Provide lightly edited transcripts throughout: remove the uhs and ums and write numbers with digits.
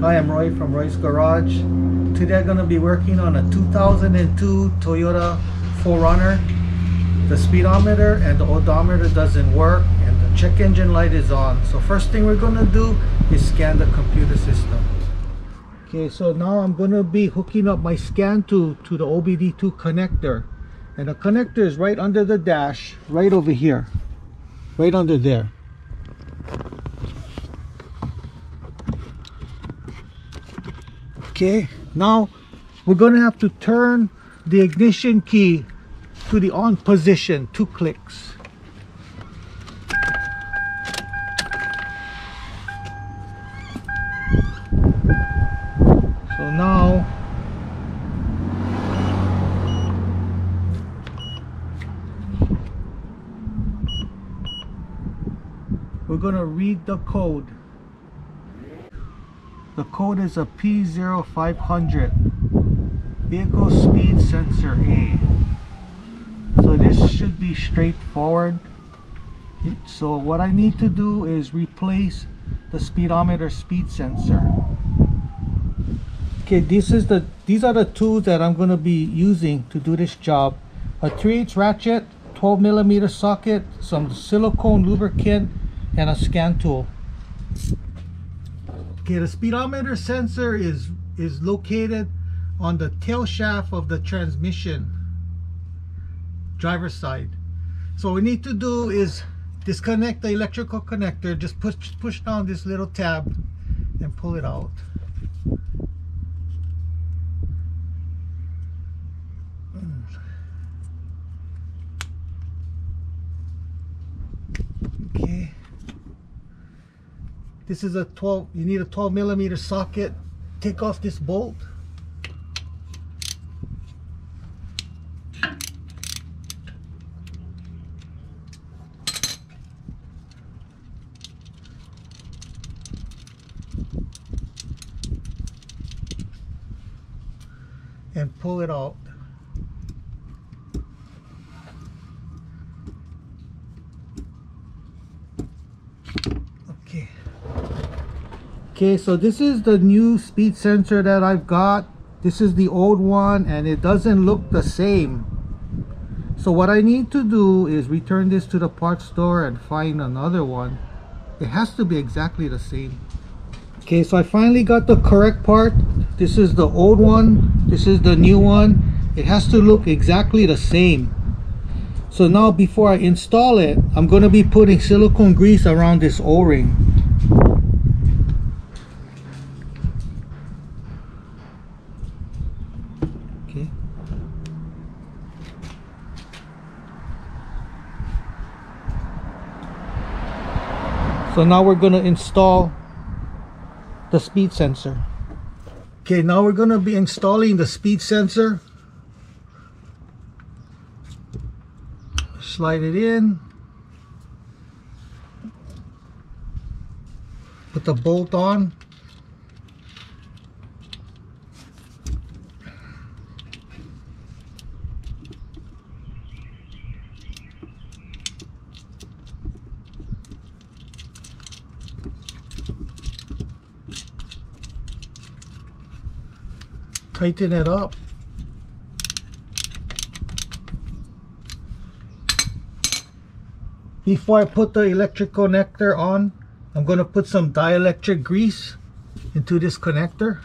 Hi, I'm Roy from Roy's Garage. Today I'm going to be working on a 2002 Toyota 4Runner. The speedometer and the odometer doesn't work and the check engine light is on. So first thing we're going to do is scan the computer system. Okay, so now I'm going to be hooking up my scan tool to the OBD2 connector. And the connector is right under the dash, right over here. Right under there. Okay, now we're going to have to turn the ignition key to the on position, 2 clicks. So now we're going to read the code. The code is a P0500 vehicle speed sensor A. So this should be straightforward. So what I need to do is replace the speedometer speed sensor. Okay, these are the tools that I'm going to be using to do this job. A 3/8 ratchet, 12mm socket, some silicone lubricant, and a scan tool. Okay, the speedometer sensor is located on the tail shaft of the transmission, driver's side. So what we need to do is disconnect the electrical connector. Just push down this little tab and pull it out. Okay. This is a 12, you need a 12mm socket. Take off this bolt. And pull it out. Okay, so this is the new speed sensor that I've got. This is the old one and it doesn't look the same. So what I need to do is return this to the parts store and find another one. It has to be exactly the same. Okay, so I finally got the correct part. This is the old one. This is the new one. It has to look exactly the same. So now before I install it, I'm going to be putting silicone grease around this O-ring. Okay. So now we're going to install the speed sensor. Okay, now we're going to be installing the speed sensor. Slide it in. Put the bolt on. Tighten it up. Before I put the electric connector on, I'm going to put some dielectric grease into this connector.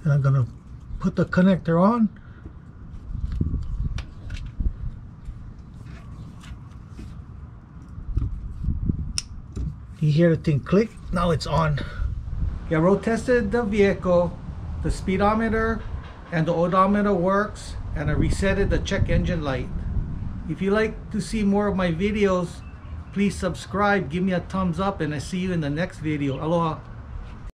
And I'm going to put the connector on. You hear the thing click? Now it's on. I road tested the vehicle. The speedometer and the odometer works, and I resetted the check engine light. If you like to see more of my videos, please subscribe, give me a thumbs up, and I see you in the next video. Aloha.